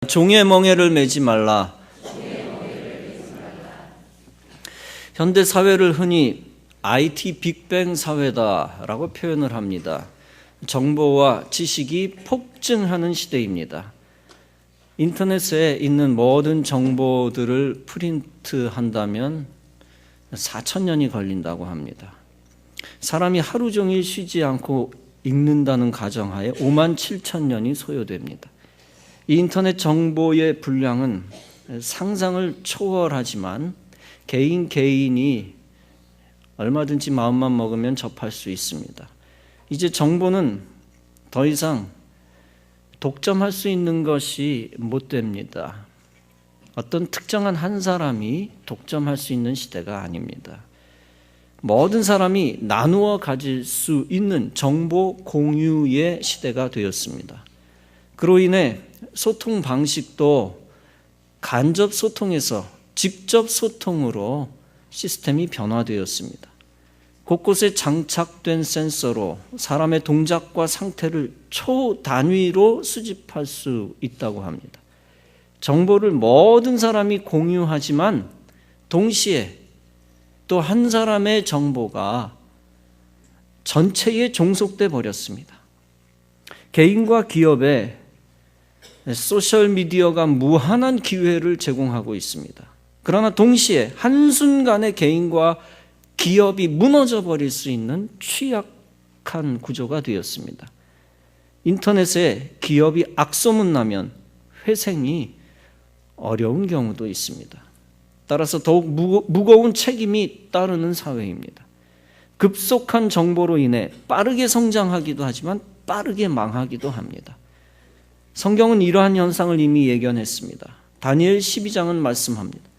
종의 멍에를 매지 말라. 현대 사회를 흔히 IT 빅뱅 사회다라고 표현을 합니다. 정보와 지식이 폭증하는 시대입니다. 인터넷에 있는 모든 정보들을 프린트한다면 4,000년이 걸린다고 합니다. 사람이 하루 종일 쉬지 않고 읽는다는 가정하에 57,000년이 소요됩니다. 이 인터넷 정보의 분량은 상상을 초월하지만 개인이 얼마든지 마음만 먹으면 접할 수 있습니다. 이제 정보는 더 이상 독점할 수 있는 것이 못 됩니다. 어떤 특정한 한 사람이 독점할 수 있는 시대가 아닙니다. 모든 사람이 나누어 가질 수 있는 정보 공유의 시대가 되었습니다. 그로 인해 소통 방식도 간접 소통에서 직접 소통으로 시스템이 변화되었습니다. 곳곳에 장착된 센서로 사람의 동작과 상태를 초단위로 수집할 수 있다고 합니다. 정보를 모든 사람이 공유하지만 동시에 또 한 사람의 정보가 전체에 종속돼 버렸습니다. 개인과 기업에 소셜미디어가 무한한 기회를 제공하고 있습니다. 그러나 동시에 한순간에 개인과 기업이 무너져 버릴 수 있는 취약한 구조가 되었습니다. 인터넷에 기업이 악소문나면 회생이 어려운 경우도 있습니다. 따라서 더욱 무거운 책임이 따르는 사회입니다. 급속한 정보로 인해 빠르게 성장하기도 하지만 빠르게 망하기도 합니다. 성경은 이러한 현상을 이미 예견했습니다. 다니엘 12장은 말씀합니다.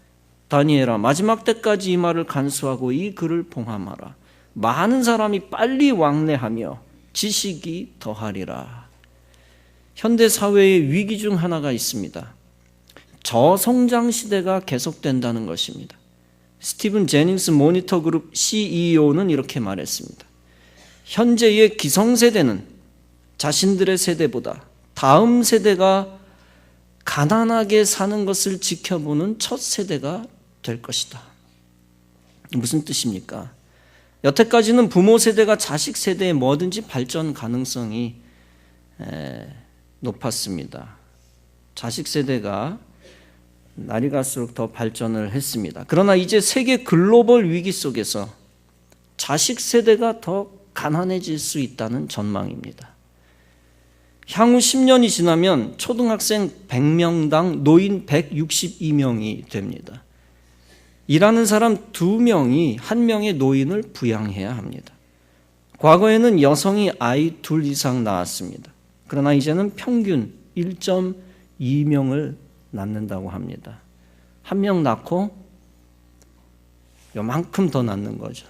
다니엘아, 마지막 때까지 이 말을 간수하고 이 글을 봉함하라. 많은 사람이 빨리 왕래하며 지식이 더하리라. 현대 사회의 위기 중 하나가 있습니다. 저성장 시대가 계속된다는 것입니다. 스티븐 제닝스 모니터 그룹 CEO는 이렇게 말했습니다. 현재의 기성세대는 자신들의 세대보다 다음 세대가 가난하게 사는 것을 지켜보는 첫 세대가 될 것이다. 무슨 뜻입니까? 여태까지는 부모 세대가 자식 세대의 뭐든지 발전 가능성이 높았습니다. 자식 세대가 날이 갈수록 더 발전을 했습니다. 그러나 이제 세계 글로벌 위기 속에서 자식 세대가 더 가난해질 수 있다는 전망입니다. 향후 10년이 지나면 초등학생 100명당 노인 162명이 됩니다. 일하는 사람 2명이 1명의 노인을 부양해야 합니다. 과거에는 여성이 아이 2 이상 낳았습니다. 그러나 이제는 평균 1.2명을 낳는다고 합니다. 1명 낳고 요만큼 더 낳는 거죠.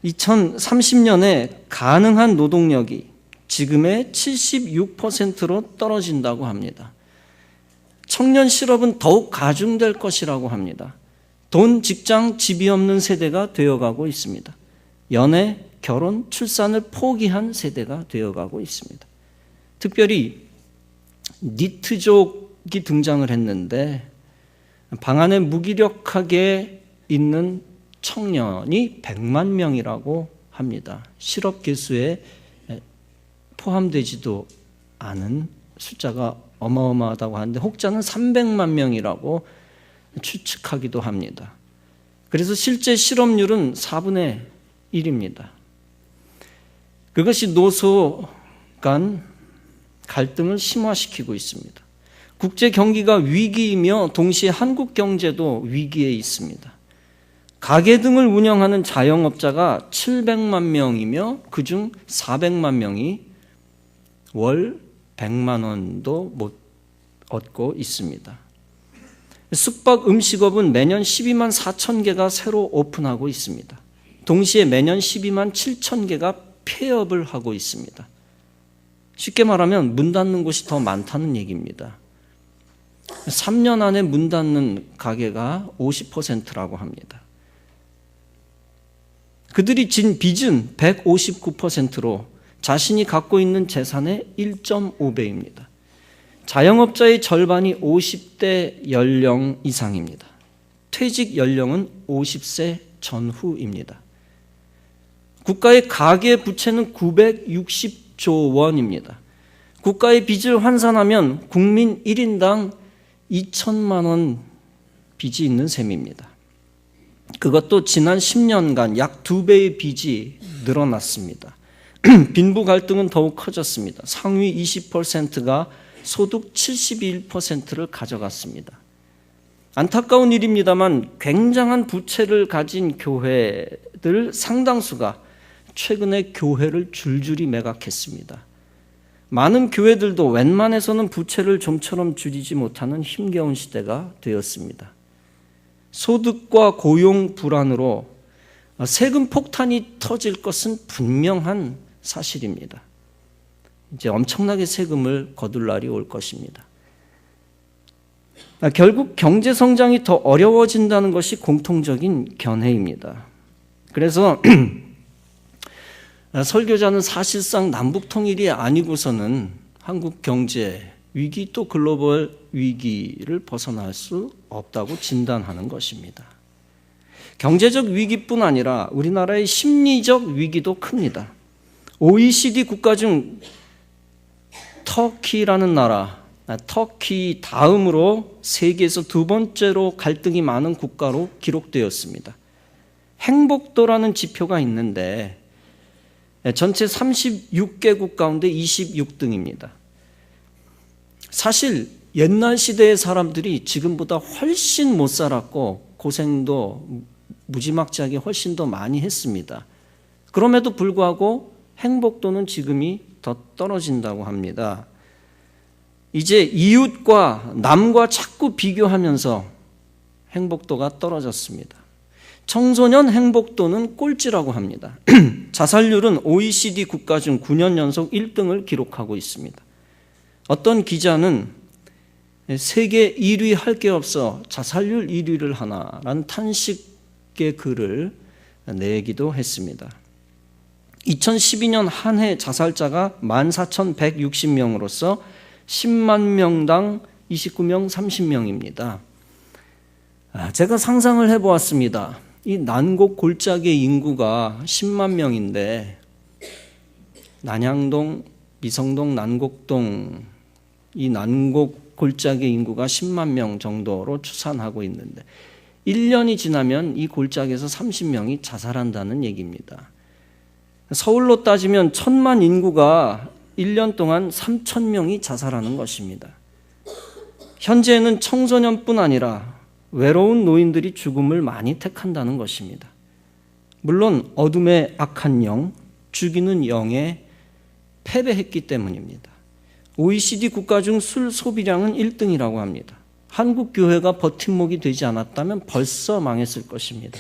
2030년에 가능한 노동력이 지금의 76%로 떨어진다고 합니다. 청년 실업은 더욱 가중될 것이라고 합니다. 돈, 직장, 집이 없는 세대가 되어가고 있습니다. 연애, 결혼, 출산을 포기한 세대가 되어가고 있습니다. 특별히 니트족이 등장을 했는데 방 안에 무기력하게 있는 청년이 100만 명이라고 합니다. 실업 개수에 포함되지도 않은 숫자가 어마어마하다고 하는데 혹자는 300만 명이라고 추측하기도 합니다. 그래서 실제 실업률은 4분의 1입니다. 그것이 노소 간 갈등을 심화시키고 있습니다. 국제 경기가 위기이며 동시에 한국 경제도 위기에 있습니다. 가게 등을 운영하는 자영업자가 700만 명이며 그중 400만 명이 월 100만 원도 못 얻고 있습니다. 숙박 음식업은 매년 12만 4천 개가 새로 오픈하고 있습니다. 동시에 매년 12만 7천 개가 폐업을 하고 있습니다. 쉽게 말하면 문 닫는 곳이 더 많다는 얘기입니다. 3년 안에 문 닫는 가게가 50%라고 합니다. 그들이 진 빚은 159%로 자신이 갖고 있는 재산의 1.5배입니다. 자영업자의 절반이 50대 연령 이상입니다. 퇴직 연령은 50세 전후입니다. 국가의 가계 부채는 960조 원입니다. 국가의 빚을 환산하면 국민 1인당 2천만 원 빚이 있는 셈입니다. 그것도 지난 10년간 약 2배의 빚이 늘어났습니다. 빈부 갈등은 더욱 커졌습니다. 상위 20%가 소득 71%를 가져갔습니다. 안타까운 일입니다만 굉장한 부채를 가진 교회들 상당수가 최근에 교회를 줄줄이 매각했습니다. 많은 교회들도 웬만해서는 부채를 좀처럼 줄이지 못하는 힘겨운 시대가 되었습니다. 소득과 고용 불안으로 세금 폭탄이 터질 것은 분명한 사실입니다. 이제 엄청나게 세금을 거둘 날이 올 것입니다. 결국 경제 성장이 더 어려워진다는 것이 공통적인 견해입니다. 그래서 설교자는 사실상 남북 통일이 아니고서는 한국 경제 위기 또 글로벌 위기를 벗어날 수 없다고 진단하는 것입니다. 경제적 위기뿐 아니라 우리나라의 심리적 위기도 큽니다. OECD 국가 중 터키라는 나라, 터키 다음으로 세계에서 두 번째로 갈등이 많은 국가로 기록되었습니다. 행복도라는 지표가 있는데 전체 36개국 가운데 26등입니다. 사실 옛날 시대의 사람들이 지금보다 훨씬 못 살았고 고생도 무지막지하게 훨씬 더 많이 했습니다. 그럼에도 불구하고 행복도는 지금이 더 떨어진다고 합니다. 이제 이웃과 남과 자꾸 비교하면서 행복도가 떨어졌습니다. 청소년 행복도는 꼴찌라고 합니다. 자살률은 OECD 국가 중 9년 연속 1등을 기록하고 있습니다. 어떤 기자는 세계 1위 할 게 없어 자살률 1위를 하나라는 탄식의 글을 내기도 했습니다. 2012년 한 해 자살자가 14,160명으로서 10만 명당 29명, 30명입니다. 제가 상상을 해보았습니다. 이 난곡 골짜기의 인구가 10만 명인데 난양동, 미성동, 난곡동 이 난곡 골짜기 인구가 10만 명 정도로 추산하고 있는데 1년이 지나면 이 골짜기에서 30명이 자살한다는 얘기입니다. 서울로 따지면 1,000만 인구가 1년 동안 3,000명이 자살하는 것입니다. 현재는 청소년뿐 아니라 외로운 노인들이 죽음을 많이 택한다는 것입니다. 물론 어둠의 악한 영, 죽이는 영에 패배했기 때문입니다. OECD 국가 중 술 소비량은 1등이라고 합니다. 한국 교회가 버팀목이 되지 않았다면 벌써 망했을 것입니다.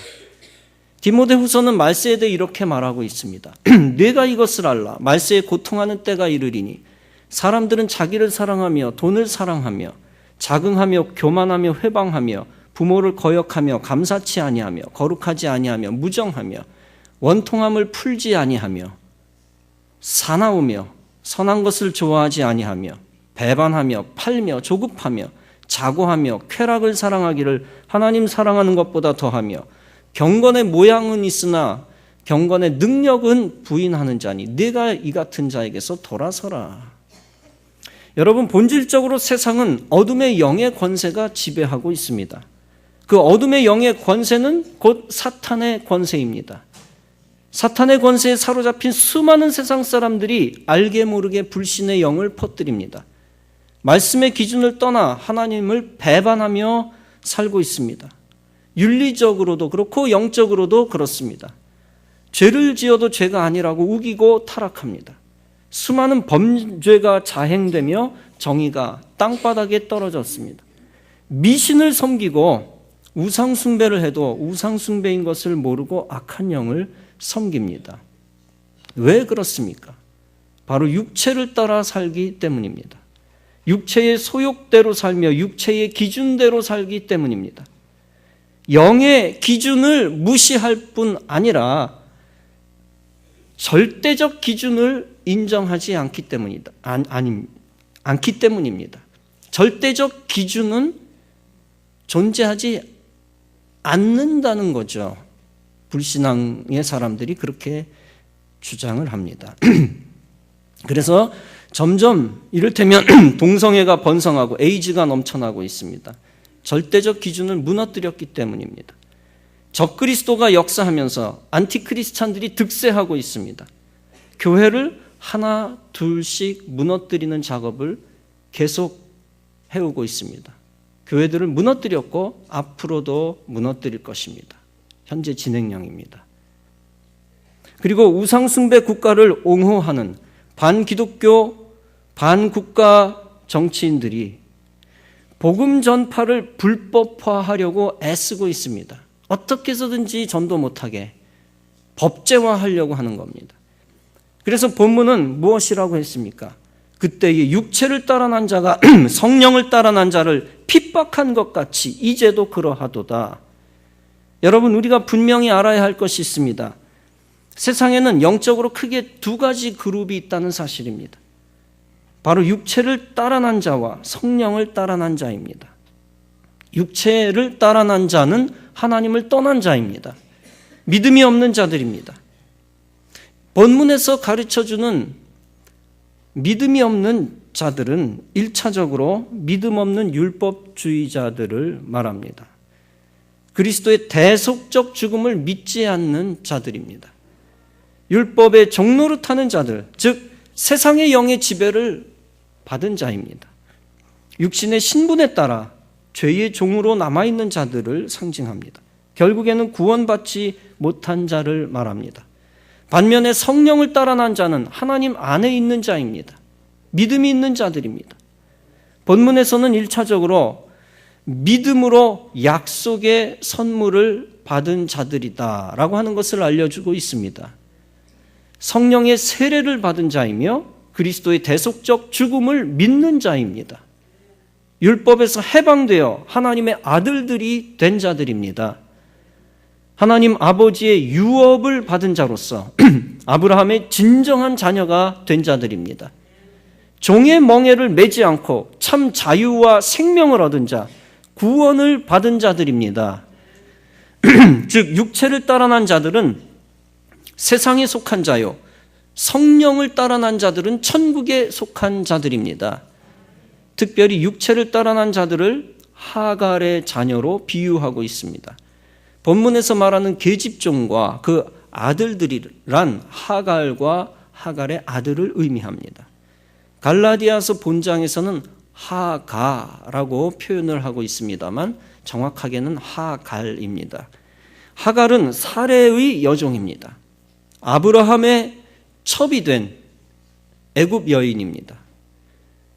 디모데후서는 말세에 대해 이렇게 말하고 있습니다. 네가 이것을 알라. 말세에 고통하는 때가 이르리니 사람들은 자기를 사랑하며 돈을 사랑하며 자긍하며 교만하며 회방하며 부모를 거역하며 감사치 아니하며 거룩하지 아니하며 무정하며 원통함을 풀지 아니하며 사나우며 선한 것을 좋아하지 아니하며 배반하며 팔며 조급하며 자고하며 쾌락을 사랑하기를 하나님 사랑하는 것보다 더하며 경건의 모양은 있으나 경건의 능력은 부인하는 자니 네가 이 같은 자에게서 돌아서라. 여러분, 본질적으로 세상은 어둠의 영의 권세가 지배하고 있습니다. 그 어둠의 영의 권세는 곧 사탄의 권세입니다. 사탄의 권세에 사로잡힌 수많은 세상 사람들이 알게 모르게 불신의 영을 퍼뜨립니다. 말씀의 기준을 떠나 하나님을 배반하며 살고 있습니다. 윤리적으로도 그렇고 영적으로도 그렇습니다. 죄를 지어도 죄가 아니라고 우기고 타락합니다. 수많은 범죄가 자행되며 정의가 땅바닥에 떨어졌습니다. 미신을 섬기고 우상숭배를 해도 우상숭배인 것을 모르고 악한 영을 섬깁니다. 왜 그렇습니까? 바로 육체를 따라 살기 때문입니다. 육체의 소욕대로 살며 육체의 기준대로 살기 때문입니다. 영의 기준을 무시할 뿐 아니라 절대적 기준을 인정하지 않기 때문입니다. 절대적 기준은 존재하지 않는다는 거죠. 불신앙의 사람들이 그렇게 주장을 합니다. 그래서 점점 이를테면 동성애가 번성하고 에이즈가 넘쳐나고 있습니다. 절대적 기준을 무너뜨렸기 때문입니다. 적그리스도가 역사하면서 안티크리스찬들이 득세하고 있습니다. 교회를 하나 둘씩 무너뜨리는 작업을 계속 해오고 있습니다. 교회들을 무너뜨렸고 앞으로도 무너뜨릴 것입니다. 현재 진행형입니다. 그리고 우상숭배 국가를 옹호하는 반기독교, 반국가 정치인들이 복음 전파를 불법화하려고 애쓰고 있습니다. 어떻게 해서든지 전도 못하게 법제화하려고 하는 겁니다. 그래서 본문은 무엇이라고 했습니까? 그때의 육체를 따라 난 자가 성령을 따라 난 자를 핍박한 것 같이 이제도 그러하도다. 여러분, 우리가 분명히 알아야 할 것이 있습니다. 세상에는 영적으로 크게 두 가지 그룹이 있다는 사실입니다. 바로 육체를 따라 난 자와 성령을 따라 난 자입니다. 육체를 따라 난 자는 하나님을 떠난 자입니다. 믿음이 없는 자들입니다. 본문에서 가르쳐주는 믿음이 없는 자들은 1차적으로 믿음 없는 율법주의자들을 말합니다. 그리스도의 대속적 죽음을 믿지 않는 자들입니다. 율법의 종노릇하는 자들, 즉 세상의 영의 지배를 받은 자입니다. 육신의 신분에 따라 죄의 종으로 남아있는 자들을 상징합니다. 결국에는 구원받지 못한 자를 말합니다. 반면에 성령을 따라 난 자는 하나님 안에 있는 자입니다. 믿음이 있는 자들입니다. 본문에서는 1차적으로 믿음으로 약속의 선물을 받은 자들이다라고 하는 것을 알려주고 있습니다. 성령의 세례를 받은 자이며 그리스도의 대속적 죽음을 믿는 자입니다. 율법에서 해방되어 하나님의 아들들이 된 자들입니다. 하나님 아버지의 유업을 받은 자로서 아브라함의 진정한 자녀가 된 자들입니다. 종의 멍에를 매지 않고 참 자유와 생명을 얻은 자, 구원을 받은 자들입니다. 즉 육체를 따라 난 자들은 세상에 속한 자요, 성령을 따라 난 자들은 천국에 속한 자들입니다. 특별히 육체를 따라 난 자들을 하갈의 자녀로 비유하고 있습니다. 본문에서 말하는 계집종과 그 아들들이란 하갈과 하갈의 아들을 의미합니다. 갈라디아서 본장에서는 하가라고 표현을 하고 있습니다만 정확하게는 하갈입니다. 하갈은 사레의 여종입니다. 아브라함의 첩이 된 애굽 여인입니다.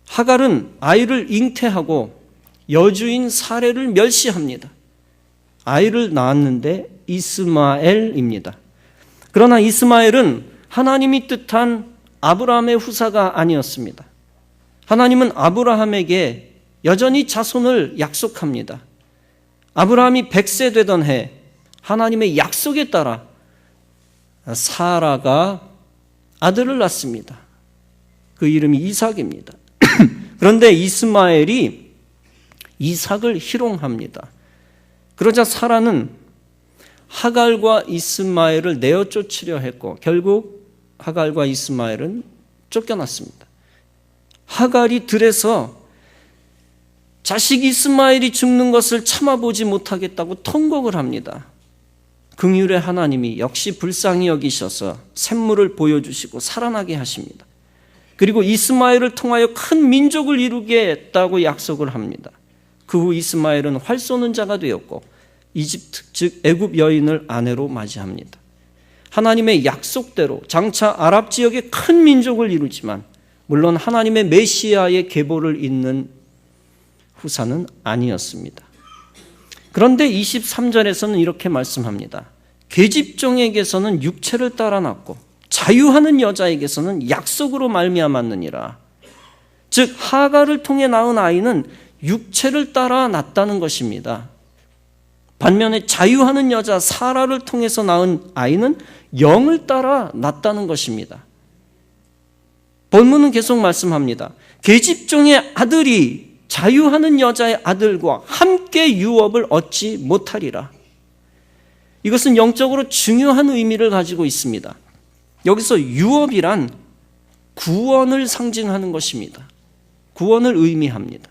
하갈은 아이를 잉태하고 여주인 사레를 멸시합니다. 아이를 낳았는데 이스마엘입니다. 그러나 이스마엘은 하나님이 뜻한 아브라함의 후사가 아니었습니다. 하나님은 아브라함에게 여전히 자손을 약속합니다. 아브라함이 100세 되던 해 하나님의 약속에 따라 사라가 아들을 낳습니다. 그 이름이 이삭입니다. 그런데 이스마엘이 이삭을 희롱합니다. 그러자 사라는 하갈과 이스마엘을 내어 쫓으려 했고 결국 하갈과 이스마엘은 쫓겨났습니다. 하갈이 들에서 자식 이스마엘이 죽는 것을 참아보지 못하겠다고 통곡을 합니다. 긍휼의 하나님이 역시 불쌍히 여기셔서 샘물을 보여주시고 살아나게 하십니다. 그리고 이스마엘을 통하여 큰 민족을 이루겠다고 약속을 합니다. 그 후 이스마엘은 활 쏘는 자가 되었고 이집트 즉 애굽 여인을 아내로 맞이합니다. 하나님의 약속대로 장차 아랍 지역의 큰 민족을 이루지만 물론 하나님의 메시아의 계보를 잇는 후사는 아니었습니다. 그런데 23절에서는 이렇게 말씀합니다. 계집종에게서는 육체를 따라 났고 자유하는 여자에게서는 약속으로 말미암았느니라. 즉 하갈을 통해 낳은 아이는 육체를 따라 났다는 것입니다. 반면에 자유하는 여자 사라를 통해서 낳은 아이는 영을 따라 났다는 것입니다. 본문은 계속 말씀합니다. 계집종의 아들이 자유하는 여자의 아들과 함께 유업을 얻지 못하리라. 이것은 영적으로 중요한 의미를 가지고 있습니다. 여기서 유업이란 구원을 상징하는 것입니다. 구원을 의미합니다.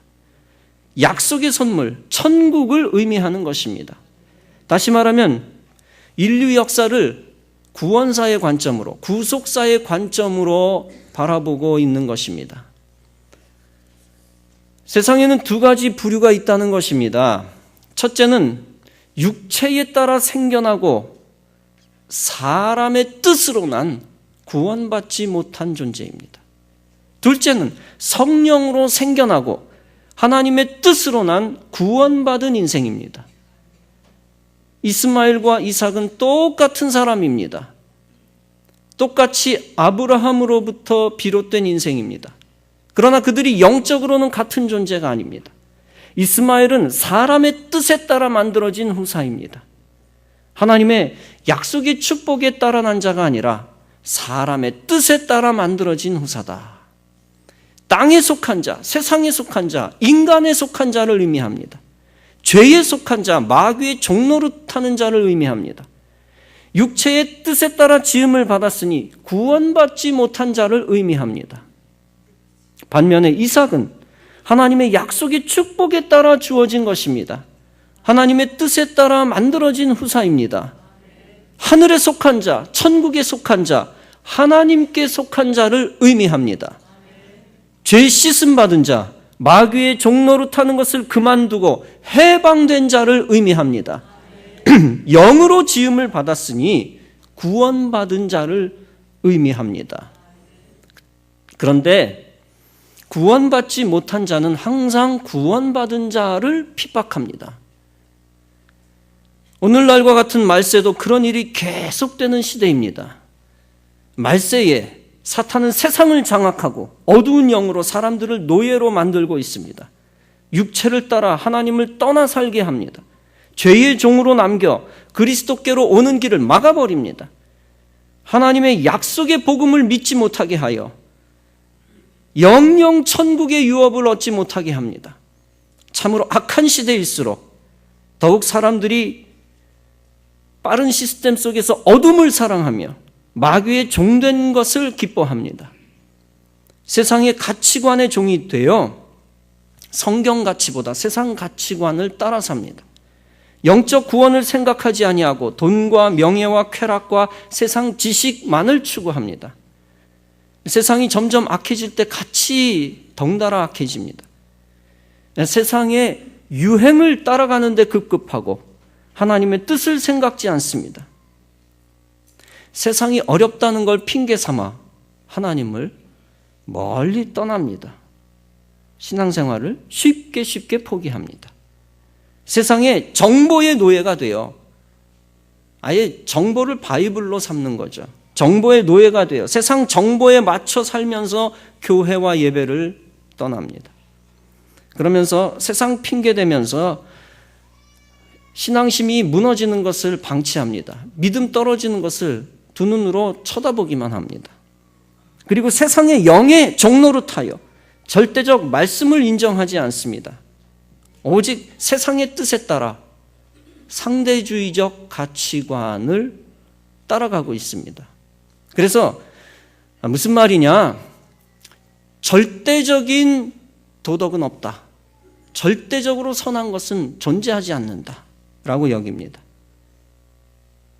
약속의 선물, 천국을 의미하는 것입니다. 다시 말하면 인류 역사를 구원사의 관점으로, 구속사의 관점으로 바라보고 있는 것입니다. 세상에는 두 가지 부류가 있다는 것입니다. 첫째는 육체에 따라 생겨나고 사람의 뜻으로 난 구원받지 못한 존재입니다. 둘째는 성령으로 생겨나고 하나님의 뜻으로 난 구원받은 인생입니다. 이스마엘과 이삭은 똑같은 사람입니다. 똑같이 아브라함으로부터 비롯된 인생입니다. 그러나 그들이 영적으로는 같은 존재가 아닙니다. 이스마엘은 사람의 뜻에 따라 만들어진 후사입니다. 하나님의 약속의 축복에 따라 난 자가 아니라 사람의 뜻에 따라 만들어진 후사다. 땅에 속한 자, 세상에 속한 자, 인간에 속한 자를 의미합니다. 죄에 속한 자, 마귀의 종노릇하는 자를 의미합니다. 육체의 뜻에 따라 지음을 받았으니 구원받지 못한 자를 의미합니다. 반면에 이삭은 하나님의 약속의 축복에 따라 주어진 것입니다. 하나님의 뜻에 따라 만들어진 후사입니다. 하늘에 속한 자, 천국에 속한 자, 하나님께 속한 자를 의미합니다. 죄 씻음 받은 자, 마귀의 종노릇하는 것을 그만두고 해방된 자를 의미합니다. 영으로 지음을 받았으니 구원받은 자를 의미합니다. 그런데 구원받지 못한 자는 항상 구원받은 자를 핍박합니다. 오늘날과 같은 말세도 그런 일이 계속되는 시대입니다. 말세에 사탄은 세상을 장악하고 어두운 영으로 사람들을 노예로 만들고 있습니다. 육체를 따라 하나님을 떠나 살게 합니다. 죄의 종으로 남겨 그리스도께로 오는 길을 막아버립니다. 하나님의 약속의 복음을 믿지 못하게 하여 영영 천국의 유업을 얻지 못하게 합니다. 참으로 악한 시대일수록 더욱 사람들이 빠른 시스템 속에서 어둠을 사랑하며 마귀의 종된 것을 기뻐합니다. 세상의 가치관의 종이 되어 성경 가치보다 세상 가치관을 따라 삽니다. 영적 구원을 생각하지 아니하고 돈과 명예와 쾌락과 세상 지식만을 추구합니다. 세상이 점점 악해질 때 같이 덩달아 악해집니다. 세상의 유행을 따라가는 데 급급하고 하나님의 뜻을 생각지 않습니다. 세상이 어렵다는 걸 핑계 삼아 하나님을 멀리 떠납니다. 신앙생활을 쉽게 포기합니다. 세상에 정보의 노예가 되어 아예 정보를 바이블로 삼는 거죠. 정보의 노예가 되어 세상 정보에 맞춰 살면서 교회와 예배를 떠납니다. 그러면서 세상 핑계 대면서 신앙심이 무너지는 것을 방치합니다. 믿음 떨어지는 것을 두 눈으로 쳐다보기만 합니다. 그리고 세상의 영의 종노릇하여 절대적 말씀을 인정하지 않습니다. 오직 세상의 뜻에 따라 상대주의적 가치관을 따라가고 있습니다. 그래서 무슨 말이냐? 절대적인 도덕은 없다. 절대적으로 선한 것은 존재하지 않는다 라고 여깁니다.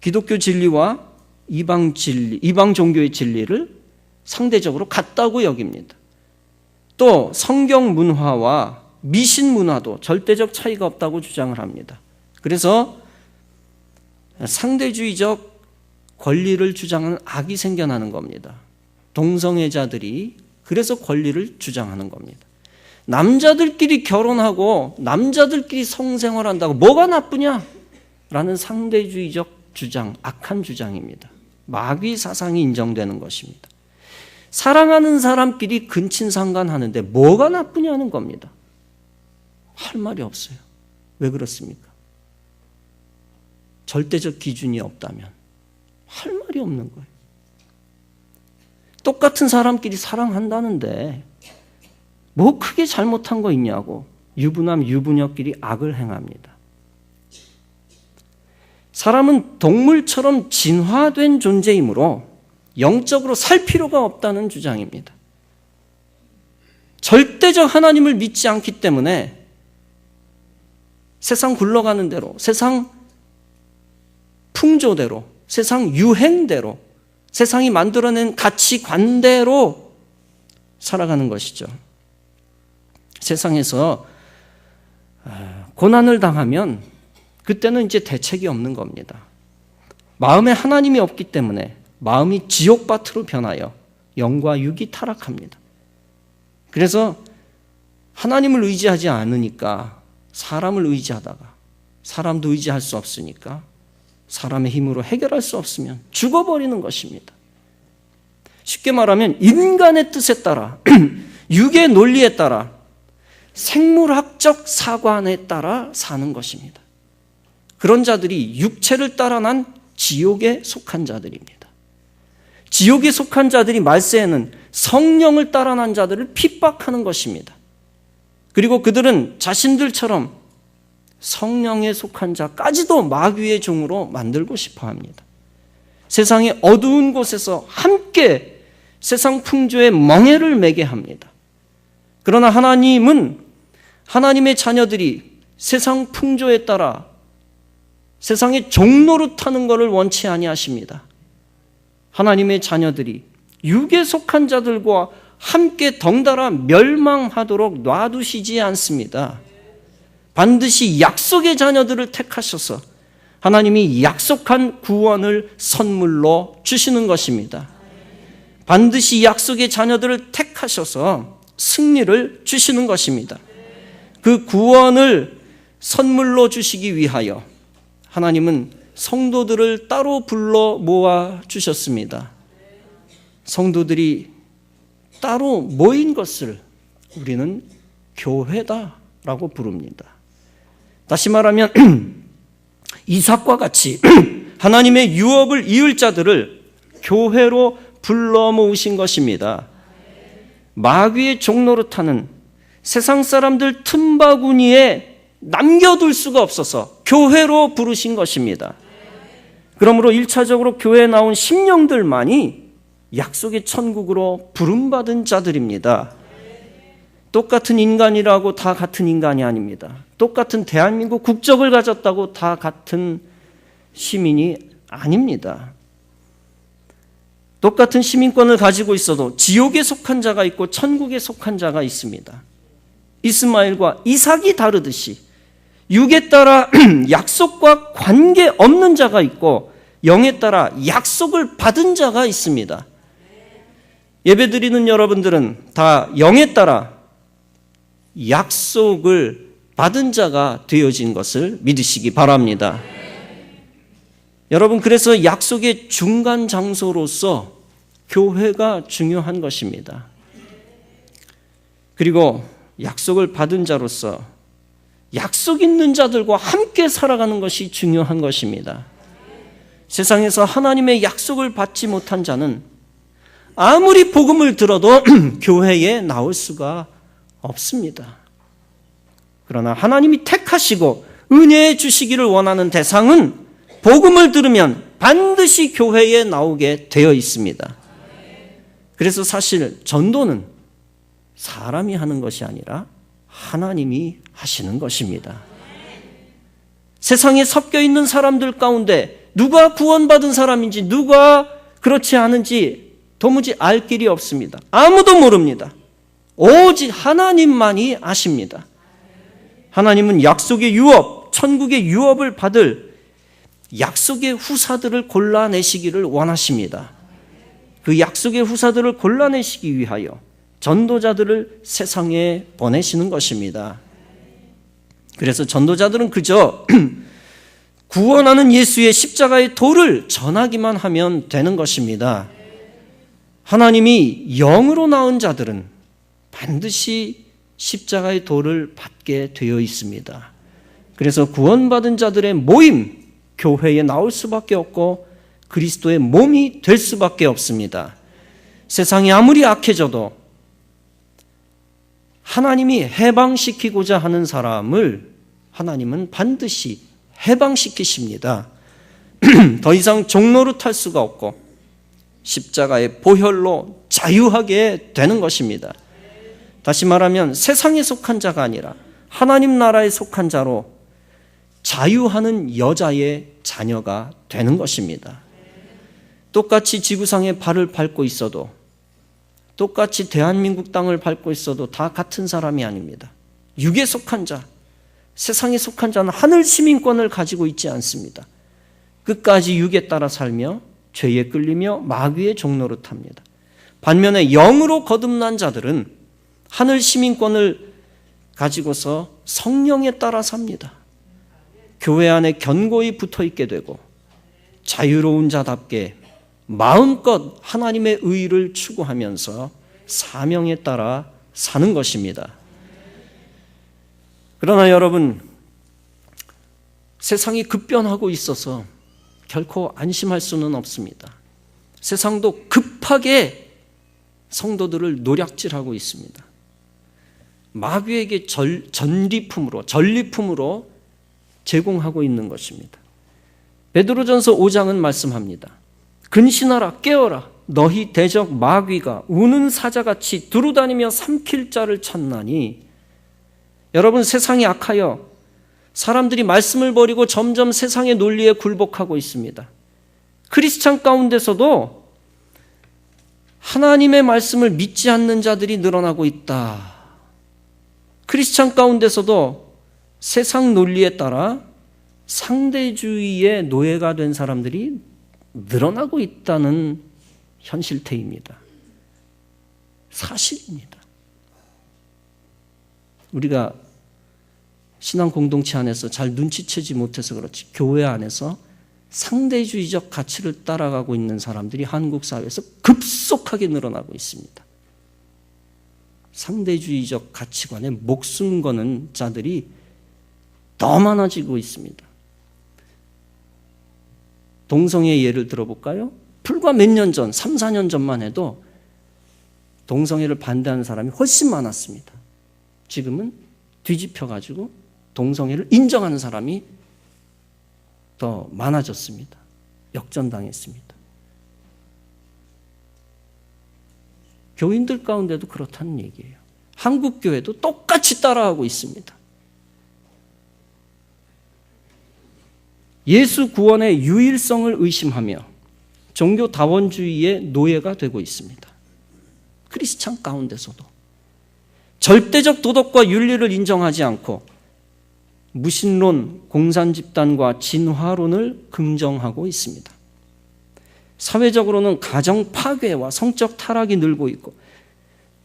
기독교 진리와 이방 종교의 진리를 상대적으로 같다고 여깁니다. 또 성경 문화와 미신 문화도 절대적 차이가 없다고 주장을 합니다. 그래서 상대주의적 권리를 주장하는 악이 생겨나는 겁니다. 동성애자들이 그래서 권리를 주장하는 겁니다. 남자들끼리 결혼하고 남자들끼리 성생활한다고 뭐가 나쁘냐? 라는 상대주의적 주장, 악한 주장입니다. 마귀 사상이 인정되는 것입니다. 사랑하는 사람끼리 근친상간하는데 뭐가 나쁘냐는 겁니다. 할 말이 없어요. 왜 그렇습니까? 절대적 기준이 없다면 할 말이 없는 거예요. 똑같은 사람끼리 사랑한다는데 뭐 크게 잘못한 거 있냐고 유부남, 유부녀끼리 악을 행합니다. 사람은 동물처럼 진화된 존재이므로 영적으로 살 필요가 없다는 주장입니다. 절대적 하나님을 믿지 않기 때문에 세상 굴러가는 대로, 세상 풍조대로, 세상 유행대로, 세상이 만들어낸 가치관대로 살아가는 것이죠. 세상에서 고난을 당하면 그때는 이제 대책이 없는 겁니다. 마음에 하나님이 없기 때문에 마음이 지옥밭으로 변하여 영과 육이 타락합니다. 그래서 하나님을 의지하지 않으니까 사람을 의지하다가 사람도 의지할 수 없으니까 사람의 힘으로 해결할 수 없으면 죽어버리는 것입니다. 쉽게 말하면 인간의 뜻에 따라 육의 논리에 따라 생물학적 사관에 따라 사는 것입니다. 그런 자들이 육체를 따라 난 지옥에 속한 자들입니다. 지옥에 속한 자들이 말세에는 성령을 따라 난 자들을 핍박하는 것입니다. 그리고 그들은 자신들처럼 성령에 속한 자까지도 마귀의 종으로 만들고 싶어 합니다. 세상의 어두운 곳에서 함께 세상 풍조의 멍에를 매게 합니다. 그러나 하나님은 하나님의 자녀들이 세상 풍조에 따라 세상의 종노릇하는 것을 원치 아니하십니다. 하나님의 자녀들이 육에 속한 자들과 함께 덩달아 멸망하도록 놔두시지 않습니다. 반드시 약속의 자녀들을 택하셔서 하나님이 약속한 구원을 선물로 주시는 것입니다. 반드시 약속의 자녀들을 택하셔서 승리를 주시는 것입니다. 그 구원을 선물로 주시기 위하여 하나님은 성도들을 따로 불러 모아 주셨습니다. 성도들이 따로 모인 것을 우리는 교회다라고 부릅니다. 다시 말하면 이삭과 같이 하나님의 유업을 이을 자들을 교회로 불러 모으신 것입니다. 마귀의 종노릇하는 세상 사람들 틈바구니에 남겨둘 수가 없어서 교회로 부르신 것입니다. 그러므로 1차적으로 교회에 나온 심령들만이 약속의 천국으로 부름받은 자들입니다. 똑같은 인간이라고 다 같은 인간이 아닙니다. 똑같은 대한민국 국적을 가졌다고 다 같은 시민이 아닙니다. 똑같은 시민권을 가지고 있어도 지옥에 속한 자가 있고 천국에 속한 자가 있습니다. 이스마엘과 이삭이 다르듯이 육에 따라 약속과 관계없는 자가 있고 영에 따라 약속을 받은 자가 있습니다. 예배드리는 여러분들은 다 영에 따라 약속을 받은 자가 되어진 것을 믿으시기 바랍니다. 여러분, 그래서 약속의 중간 장소로서 교회가 중요한 것입니다. 그리고 약속을 받은 자로서 약속 있는 자들과 함께 살아가는 것이 중요한 것입니다. 세상에서 하나님의 약속을 받지 못한 자는 아무리 복음을 들어도 교회에 나올 수가 없습니다. 그러나 하나님이 택하시고 은혜에 주시기를 원하는 대상은 복음을 들으면 반드시 교회에 나오게 되어 있습니다. 그래서 사실 전도는 사람이 하는 것이 아니라 하나님이 하시는 것입니다. 세상에 섞여 있는 사람들 가운데 누가 구원받은 사람인지 누가 그렇지 않은지 도무지 알 길이 없습니다. 아무도 모릅니다. 오직 하나님만이 아십니다. 하나님은 약속의 유업, 천국의 유업을 받을 약속의 후사들을 골라내시기를 원하십니다. 그 약속의 후사들을 골라내시기 위하여 전도자들을 세상에 보내시는 것입니다. 그래서 전도자들은 그저 구원하는 예수의 십자가의 도를 전하기만 하면 되는 것입니다. 하나님이 영으로 낳은 자들은 반드시 십자가의 도를 받게 되어 있습니다. 그래서 구원받은 자들의 모임, 교회에 나올 수밖에 없고 그리스도의 몸이 될 수밖에 없습니다. 세상이 아무리 악해져도 하나님이 해방시키고자 하는 사람을 하나님은 반드시 해방시키십니다. 더 이상 종노릇할 수가 없고 십자가의 보혈로 자유하게 되는 것입니다. 다시 말하면 세상에 속한 자가 아니라 하나님 나라에 속한 자로 자유하는 여자의 자녀가 되는 것입니다. 똑같이 지구상에 발을 밟고 있어도, 똑같이 대한민국 땅을 밟고 있어도 다 같은 사람이 아닙니다. 육에 속한 자, 세상에 속한 자는 하늘 시민권을 가지고 있지 않습니다. 끝까지 육에 따라 살며 죄에 끌리며 마귀의 종노릇합니다. 반면에 영으로 거듭난 자들은 하늘 시민권을 가지고서 성령에 따라 삽니다. 교회 안에 견고히 붙어 있게 되고 자유로운 자답게 마음껏 하나님의 의를 추구하면서 사명에 따라 사는 것입니다. 그러나 여러분, 세상이 급변하고 있어서 결코 안심할 수는 없습니다. 세상도 급하게 성도들을 노략질하고 있습니다. 마귀에게 전리품으로 제공하고 있는 것입니다. 베드로전서 5장은 말씀합니다. 근신하라, 깨어라. 너희 대적 마귀가 우는 사자같이 두루다니며 삼킬 자를 찾나니. 여러분, 세상이 악하여 사람들이 말씀을 버리고 점점 세상의 논리에 굴복하고 있습니다. 크리스찬 가운데서도 하나님의 말씀을 믿지 않는 자들이 늘어나고 있다. 크리스찬 가운데서도 세상 논리에 따라 상대주의의 노예가 된 사람들이 늘어나고 있다는 현실태입니다. 사실입니다. 우리가 신앙 공동체 안에서 잘 눈치채지 못해서 그렇지, 교회 안에서 상대주의적 가치를 따라가고 있는 사람들이 한국 사회에서 급속하게 늘어나고 있습니다. 상대주의적 가치관에 목숨 거는 자들이 더 많아지고 있습니다. 동성애의 예를 들어볼까요? 불과 몇 년 전, 3, 4년 전만 해도 동성애를 반대하는 사람이 훨씬 많았습니다. 지금은 뒤집혀가지고 동성애를 인정하는 사람이 더 많아졌습니다. 역전당했습니다. 교인들 가운데도 그렇다는 얘기예요. 한국 교회도 똑같이 따라하고 있습니다. 예수 구원의 유일성을 의심하며 종교 다원주의의 노예가 되고 있습니다. 크리스찬 가운데서도 절대적 도덕과 윤리를 인정하지 않고 무신론, 공산집단과 진화론을 긍정하고 있습니다. 사회적으로는 가정 파괴와 성적 타락이 늘고 있고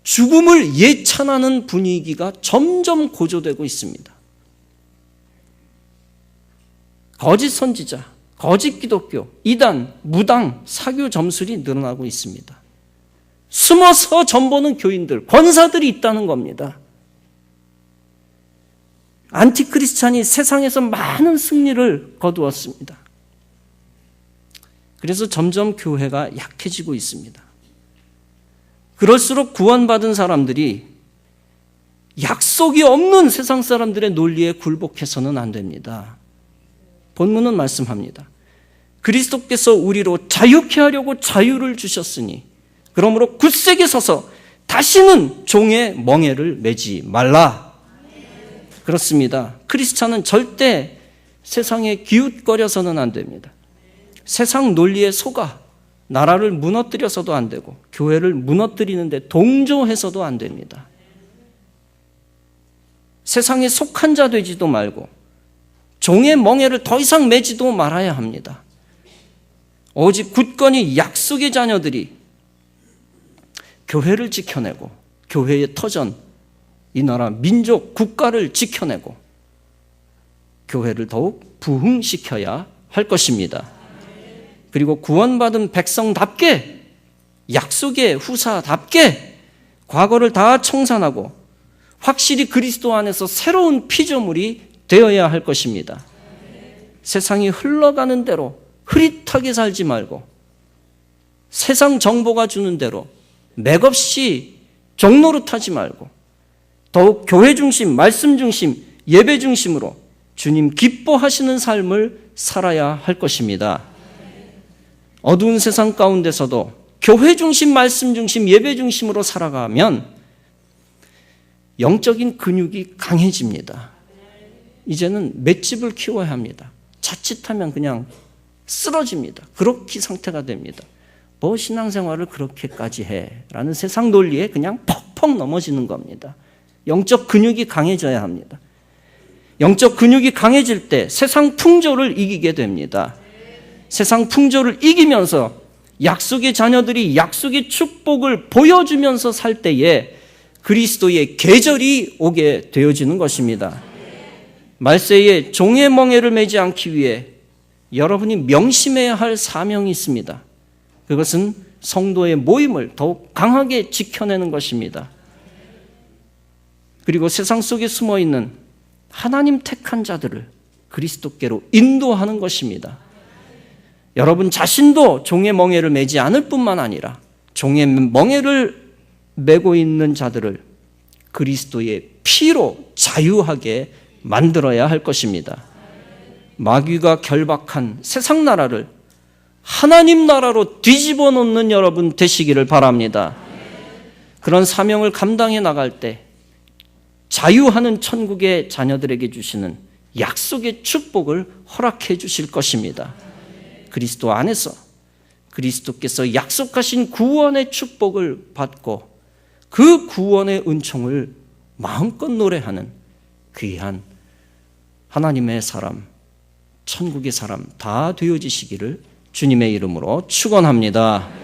죽음을 예찬하는 분위기가 점점 고조되고 있습니다. 거짓 선지자, 거짓 기독교, 이단, 무당, 사교 점술이 늘어나고 있습니다. 숨어서 전보는 교인들, 권사들이 있다는 겁니다. 안티크리스찬이 세상에서 많은 승리를 거두었습니다. 그래서 점점 교회가 약해지고 있습니다. 그럴수록 구원받은 사람들이 약속이 없는 세상 사람들의 논리에 굴복해서는 안 됩니다. 본문은 말씀합니다. 그리스도께서 우리로 자유케 하려고 자유를 주셨으니 그러므로 굳세게 서서 다시는 종의 멍에를 매지 말라. 그렇습니다. 크리스찬은 절대 세상에 기웃거려서는 안 됩니다. 세상 논리에 속아 나라를 무너뜨려서도 안 되고 교회를 무너뜨리는데 동조해서도 안 됩니다. 세상에 속한 자 되지도 말고 종의 멍에를 더 이상 매지도 말아야 합니다. 오직 굳건히 약속의 자녀들이 교회를 지켜내고 교회의 터전, 이 나라 민족 국가를 지켜내고 교회를 더욱 부흥시켜야 할 것입니다. 그리고 구원받은 백성답게 약속의 후사답게 과거를 다 청산하고 확실히 그리스도 안에서 새로운 피조물이 되어야 할 것입니다. 세상이 흘러가는 대로 흐릿하게 살지 말고 세상 정보가 주는 대로 맥없이 종노릇하지 말고 더욱 교회 중심, 말씀 중심, 예배 중심으로 주님 기뻐하시는 삶을 살아야 할 것입니다. 어두운 세상 가운데서도 교회 중심, 말씀 중심, 예배 중심으로 살아가면 영적인 근육이 강해집니다. 이제는 맷집을 키워야 합니다. 자칫하면 그냥 쓰러집니다. 그렇게 상태가 됩니다. 뭐 신앙생활을 그렇게까지 해? 라는 세상 논리에 그냥 퍽퍽 넘어지는 겁니다. 영적 근육이 강해져야 합니다. 영적 근육이 강해질 때 세상 풍조를 이기게 됩니다. 세상 풍조를 이기면서 약속의 자녀들이 약속의 축복을 보여주면서 살 때에 그리스도의 계절이 오게 되어지는 것입니다. 말세에 종의 멍에를 매지 않기 위해 여러분이 명심해야 할 사명이 있습니다. 그것은 성도의 모임을 더욱 강하게 지켜내는 것입니다. 그리고 세상 속에 숨어있는 하나님 택한 자들을 그리스도께로 인도하는 것입니다. 여러분 자신도 종의 멍에를 매지 않을 뿐만 아니라 종의 멍에를 메고 있는 자들을 그리스도의 피로 자유하게 만들어야 할 것입니다. 마귀가 결박한 세상 나라를 하나님 나라로 뒤집어 놓는 여러분 되시기를 바랍니다. 그런 사명을 감당해 나갈 때 자유하는 천국의 자녀들에게 주시는 약속의 축복을 허락해 주실 것입니다. 그리스도 안에서 그리스도께서 약속하신 구원의 축복을 받고 그 구원의 은총을 마음껏 노래하는 귀한 하나님의 사람, 천국의 사람 다 되어지시기를 주님의 이름으로 축원합니다.